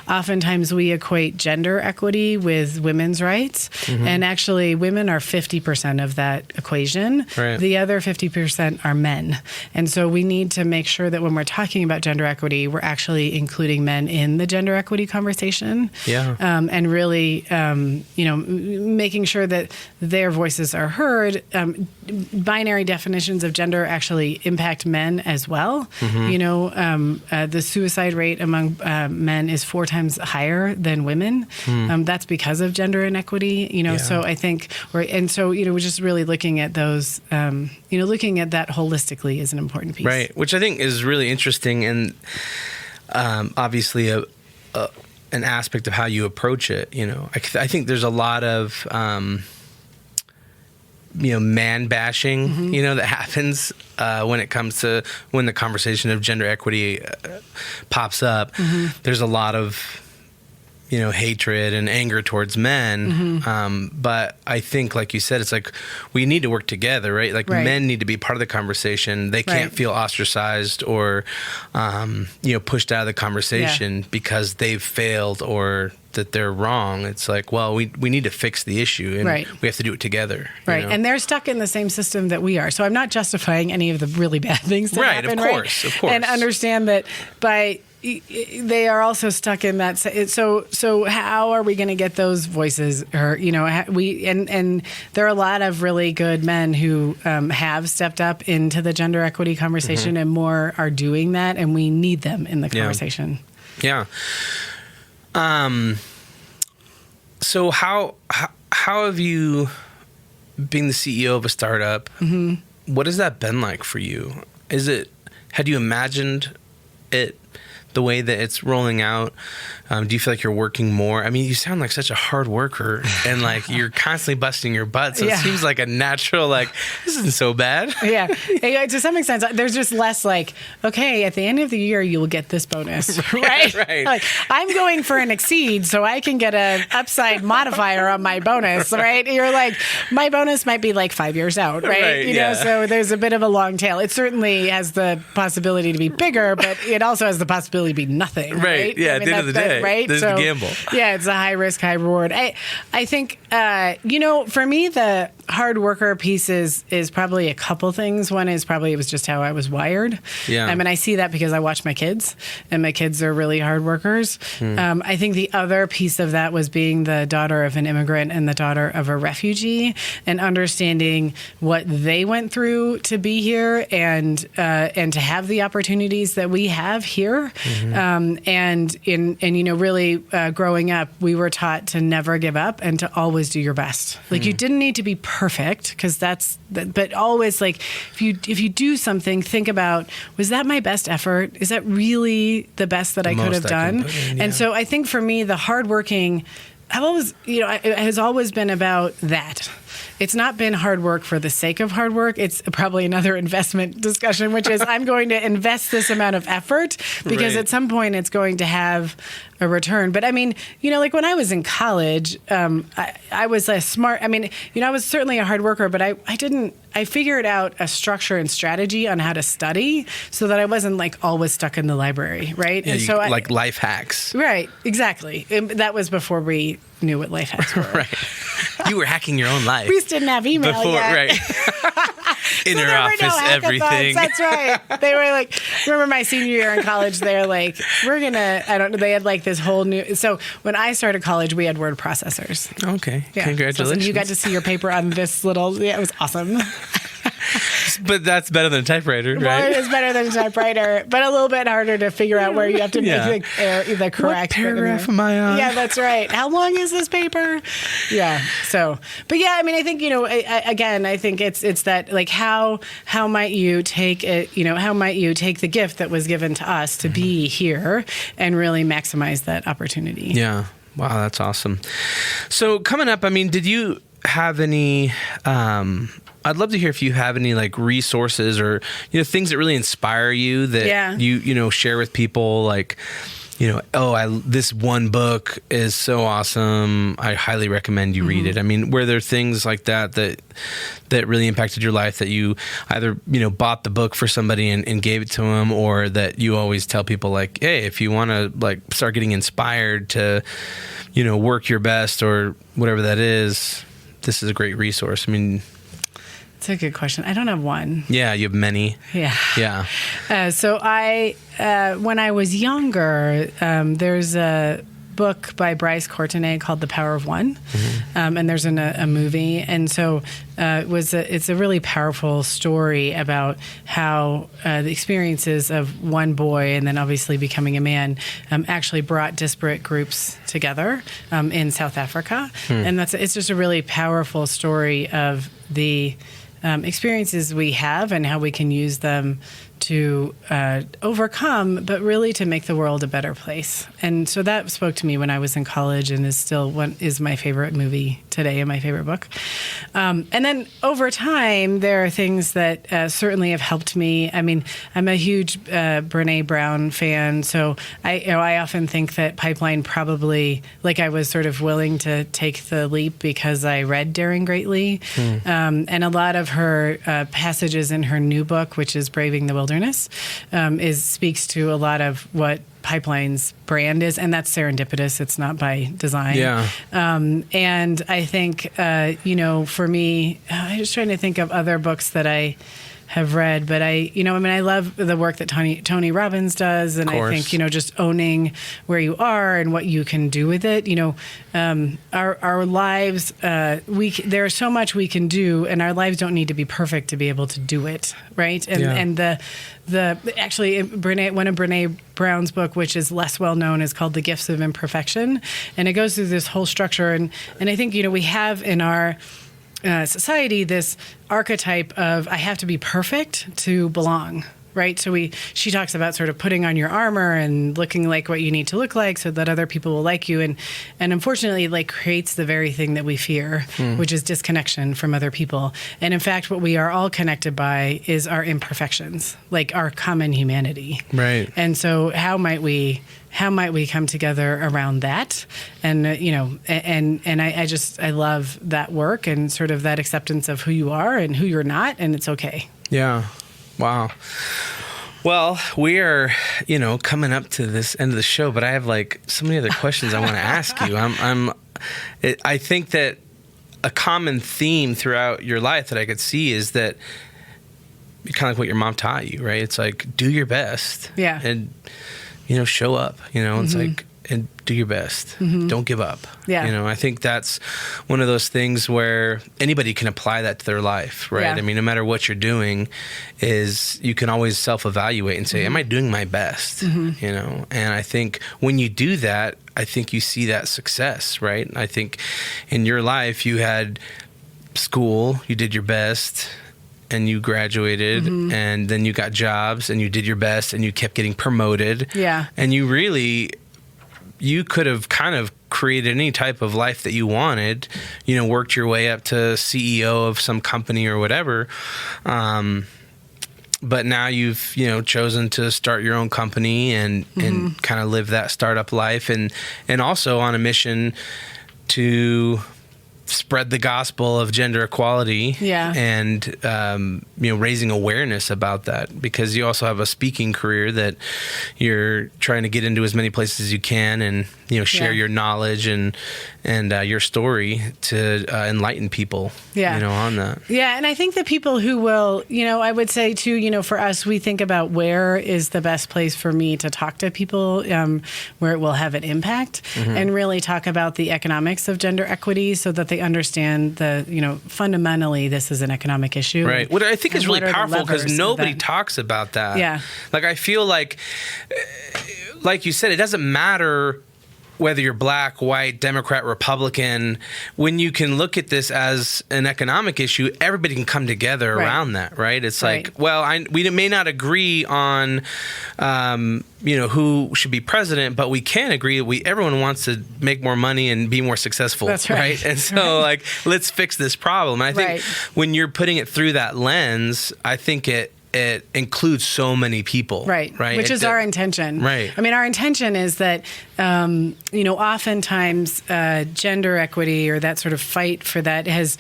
oftentimes we equate gender equity with women's rights, and actually women are 50% of that equation. Right. The other 50% are men. And so we need to make sure that when we're talking about gender equity, we're actually including men in the gender equity conversation. Yeah. And really, making sure that their voices are heard. Binary definitions of gender actually impact men as well. The suicide rate among men is 4 times higher than women. That's because of gender inequity. So I think we're just really looking at those. Looking at that holistically is an important piece. Right, which I think is really interesting, and obviously an aspect of how you approach it. I think there's a lot of man bashing, that happens when it comes to when the conversation of gender equity pops up. There's a lot of hatred and anger towards men. But I think, like you said, it's like we need to work together, right? Like men need to be part of the conversation. They can't feel ostracized or, pushed out of the conversation because they've failed or that they're wrong. It's like, well, we need to fix the issue, and we have to do it together. Right. And they're stuck in the same system that we are. So I'm not justifying any of the really bad things that happen. Of course. And understand that they are also stuck in that. So how are we going to get those voices? Or and there are a lot of really good men who have stepped up into the gender equity conversation, and more are doing that, and we need them in the conversation. Yeah. So how have you, being the CEO of a startup, what has that been like for you? Had you imagined it the way that it's rolling out? Do you feel like you're working more? I mean, you sound like such a hard worker, and like you're constantly busting your butt. So it seems like a natural, like, this isn't so bad. Yeah. To some extent, there's just less like, okay, at the end of the year, you will get this bonus, right? Right. Like, I'm going for an exceed so I can get an upside modifier on my bonus, right? You're like, my bonus might be like 5 years out, right? You know, so there's a bit of a long tail. It certainly has the possibility to be bigger, but it also has the possibility to be nothing, right? Yeah, at the end of the day, right? There's the gamble. Yeah, it's a high risk, high reward. I think, for me, the hard worker piece is probably a couple things. One is probably it was just how I was wired. Yeah. I mean, I see that because I watch my kids, and my kids are really hard workers. I think the other piece of that was being the daughter of an immigrant and the daughter of a refugee, and understanding what they went through to be here, and to have the opportunities that we have here. Really growing up, we were taught to never give up and to always do your best. Like, you didn't need to be perfect, because but always, like, if you do something, think about, was that my best effort? Is that really the best that I could have done? And so I think for me, the hardworking, I've always, it has always been about that. It's not been hard work for the sake of hard work. It's probably another investment discussion, which is I'm going to invest this amount of effort because at some point it's going to have a return. But I mean, like when I was in college, I was a smart, I was certainly a hard worker, but I figured out a structure and strategy on how to study so that I wasn't like always stuck in the library, right? Yeah, and so like life hacks. Right, exactly. That was before we knew what life hacks were. Right. You were hacking your own life. We just didn't have email before, yet. Right. Inner office, everything. That's right. They were like, remember my senior year in college, they're like, they had like this whole new, so when I started college, we had word processors. Okay. Yeah. Congratulations. So you got to see your paper on this little, it was awesome. But that's better than a typewriter, right? Well, it is better than a typewriter, but a little bit harder to figure out where you have to make the correct. What paragraph am I on? Yeah, that's right. How long is this paper? Yeah. So, but yeah, I think I think it's that, like, how might you take it? How might you take the gift that was given to us to be here and really maximize that opportunity? Yeah. Wow, that's awesome. So coming up, did you have any? I'd love to hear if you have any like resources or things that really inspire you that you share with people, like this one book is so awesome, I highly recommend you read it. Were there things like that really impacted your life that you either bought the book for somebody and gave it to them, or that you always tell people, like, hey, if you want to like start getting inspired to work your best or whatever that is, this is a great resource? It's a good question. I don't have one. Yeah, you have many. Yeah. Yeah. So when I was younger, there's a book by Bryce Courtenay called The Power of One, and there's a movie, and so it's a really powerful story about how the experiences of one boy and then obviously becoming a man actually brought disparate groups together in South Africa, and it's just a really powerful story of the experiences we have and how we can use them to overcome, but really to make the world a better place. And so that spoke to me when I was in college, and is still my favorite movie today and my favorite book. And then over time, there are things that certainly have helped me. I'm a huge Brené Brown fan, so I often think that Pipeline probably, like, I was sort of willing to take the leap because I read Daring Greatly, and a lot of her passages in her new book, which is Braving the Wilderness, speaks to a lot of what Pipeline's brand is, and that's serendipitous. It's not by design. Yeah. And I think, for me, I'm just trying to think of other books that I have read, but I love the work that Tony Robbins does, and I think, just owning where you are and what you can do with it. Our lives, there's so much we can do, and our lives don't need to be perfect to be able to do it, right? And actually, one of Brené Brown's book, which is less well known, is called The Gifts of Imperfection, and it goes through this whole structure, and I think we have in our society this archetype of I have to be perfect to belong, right? So she talks about sort of putting on your armor and looking like what you need to look like so that other people will like you. And unfortunately, like creates the very thing that we fear, which is disconnection from other people. And in fact, what we are all connected by is our imperfections, like our common humanity. Right. And so how might we come together around that? And, I love that work and sort of that acceptance of who you are and who you're not. And it's okay. Yeah. Wow. Well, we are, coming up to this end of the show, but I have like so many other questions I want to ask you. I think that a common theme throughout your life that I could see is that kind of like what your mom taught you, right? It's like, do your best. Yeah. And, show up, it's like, and do your best. Don't give up. Yeah. I think that's one of those things where anybody can apply that to their life, right? Yeah. I mean, no matter what you're doing, is you can always self-evaluate and say, am I doing my best? And I think when you do that, I think you see that success, right? I think in your life, you had school, you did your best, and you graduated, and then you got jobs, and you did your best, and you kept getting promoted. Yeah. And you could have kind of created any type of life that you wanted, worked your way up to CEO of some company or whatever. But now you've, chosen to start your own company and kind of live that startup life and also on a mission to spread the gospel of gender equality and, raising awareness about that, because you also have a speaking career that you're trying to get into as many places as you can and, share your knowledge and your story to enlighten people, on that. Yeah. And I think the people who will, I would say too, for us, we think about where is the best place for me to talk to people where it will have an impact and really talk about the economics of gender equity so that they understand fundamentally this is an economic issue. Right. What I think is really powerful because nobody talks about that. Yeah. Like I feel like you said, it doesn't matter whether you're black, white, Democrat, Republican, when you can look at this as an economic issue, everybody can come together around that, right? It's like, well, we may not agree on, who should be president, but we can agree that everyone wants to make more money and be more successful, That's right? And so, let's fix this problem. And I think when you're putting it through that lens, I think it includes so many people. Right. Which is our intention. Right. I mean, our intention is that, oftentimes gender equity or that sort of fight for that has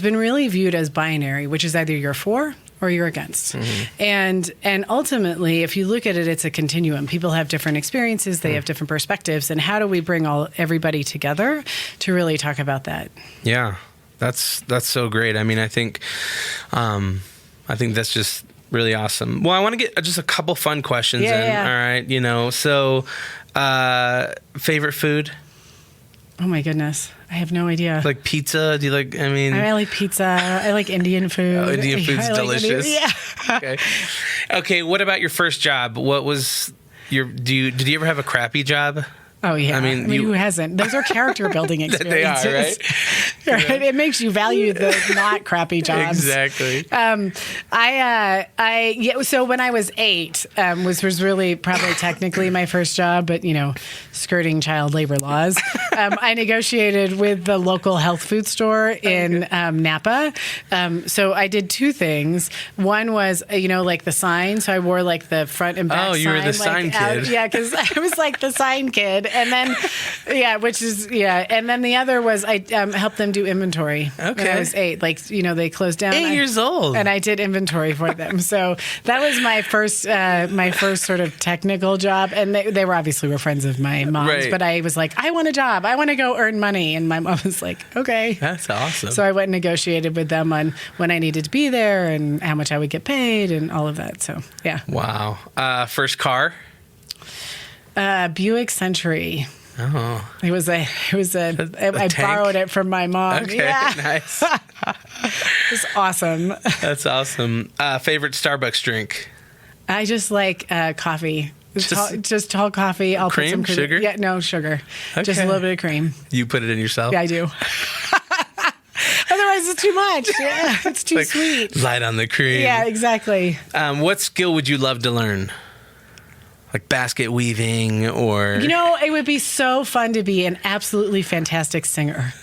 been really viewed as binary, which is either you're for or you're against. And ultimately, if you look at it, it's a continuum. People have different experiences. They have different perspectives. And how do we bring everybody together to really talk about that? Yeah. That's so great. I mean, I think that's just really awesome. Well, I want to get just a couple fun questions in. Yeah. All right. So, favorite food? Oh my goodness. I have no idea. Like pizza? Do you like, I like pizza. I like Indian food. Oh, Indian food's delicious. Yeah. Okay. What about your first job? What was did you ever have a crappy job? Oh, yeah. I mean, who hasn't? Those are character building experiences. They are, right? Right? It makes you value the not crappy jobs. Exactly. So when I was 8, was really probably technically my first job, but, skirting child labor laws. I negotiated with the local health food store in Napa. So I did 2 things. One was, like the sign. So I wore like the front and back sign. Oh, you were the sign kid. Yeah, because I was like the sign kid. And then, and then the other was I helped them do inventory. Okay. When I was 8. Like, they closed down. 8 years old. And I did inventory for them. So that was my first sort of technical job. And they were friends of my mom's. Right. But I was like, I want a job. I want to go earn money. And my mom was like, okay. That's awesome. So I went and negotiated with them on when I needed to be there and how much I would get paid and all of that. So, yeah. Wow. First car? Buick Century. Oh. I borrowed it from my mom. Okay, yeah. Nice. It was awesome. That's awesome. Favorite Starbucks drink? I just like coffee. Just tall coffee. I'll cream, put some sugar? Yeah, no sugar. Okay. Just a little bit of cream. You put it in yourself? Yeah, I do. Otherwise, this is too much. Yeah, it's too sweet. Light on the cream. Yeah, exactly. What skill would you love to learn? Like basket weaving or... It would be so fun to be an absolutely fantastic singer.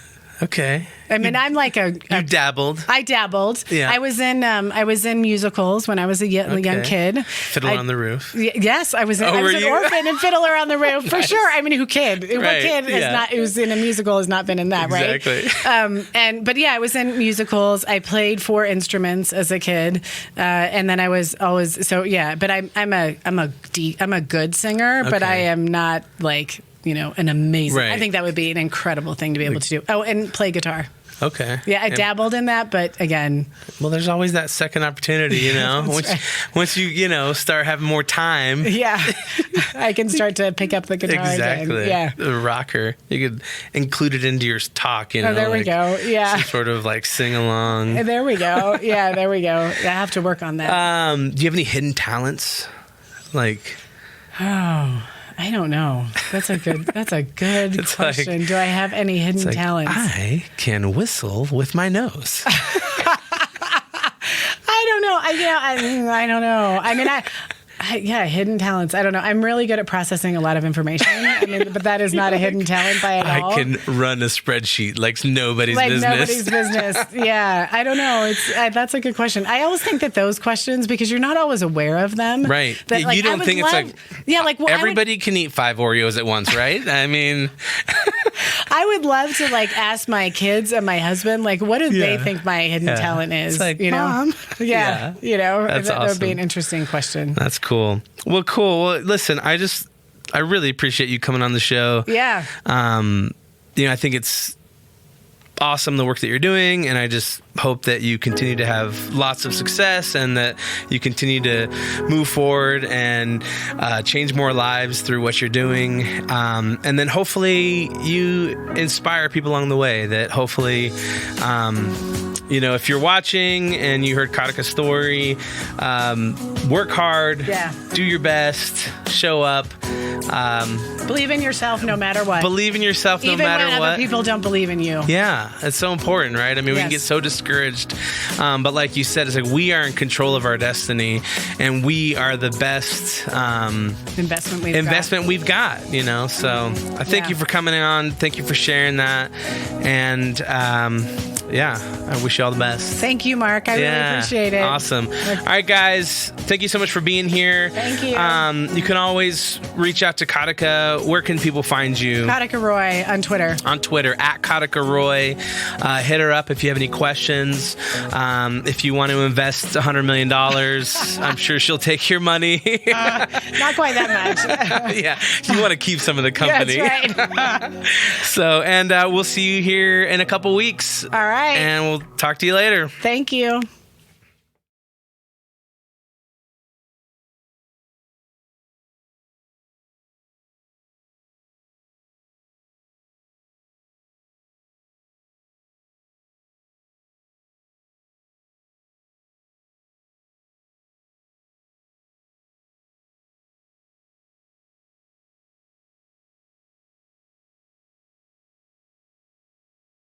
Okay. I mean, I'm like You dabbled. I dabbled. Yeah. I was in musicals when I was a young kid. Fiddler on the Roof. Yes, I was an orphan and Fiddler on the Roof for sure. I mean, who kid? What kid who's in a musical has not been in that, right? Exactly. But I was in musicals. I played 4 instruments as a kid, and then I was always But I'm a good singer, but I am not like an amazing. Right. I think that would be an incredible thing to be able to do. Oh, and play guitar. Okay. Yeah, I dabbled in that, but again... Well, there's always that second opportunity, once you start having more time. Yeah, I can start to pick up the guitar exactly. again. Yeah. The rocker. You could include it into your talk, Oh, there we go. Yeah. Some sort of like sing-along. There we go. Yeah, there we go. I have to work on that. Do you have any hidden talents? Like... Oh... I don't know. That's a good question. Do I have any hidden talents? I can whistle with my nose. I don't know. I don't know. I mean, hidden talents. I don't know. I'm really good at processing a lot of information. I mean, but that is not a hidden talent by at all. I can run a spreadsheet like nobody's business. Nobody's business. Yeah. I don't know. That's a good question. I always think that those questions, because you're not always aware of them. Right. That, you don't think it's like... Yeah, like... Well, everybody can eat 5 Oreos at once, right? I mean... I would love to ask my kids and my husband, what do they think my hidden talent is? It's like, Mom. Yeah. That's that awesome. would be an interesting question. That's cool. Well, cool. Well, listen, I really appreciate you coming on the show. Yeah. I think it's awesome the work that you're doing, and I just hope that you continue to have lots of success and that you continue to move forward and change more lives through what you're doing, and then hopefully you inspire people along the way. That hopefully if you're watching and you heard Katica's story, work hard, do your best, show up. Believe in yourself no matter what. Believe in yourself no matter Even when what. other people don't believe in you. Yeah, it's so important, right? I mean, we can get so discouraged. But like you said, it's like we are in control of our destiny, and we are the best investment we've got, So I thank you for coming on. Thank you for sharing that. And I wish you all the best. Thank you, Mark. I really appreciate it. Awesome. All right, guys. Thank you so much for being here. Thank you. You can always reach out to Katica. Where can people find you? Katica Roy on Twitter. On Twitter, at Katica Roy. Hit her up if you have any questions. If you want to invest $100 million, I'm sure she'll take your money. Not quite that much. Yeah. You want to keep some of the company. That's right. So, and we'll see you here in a couple weeks. All right. And we'll talk to you later. Thank you.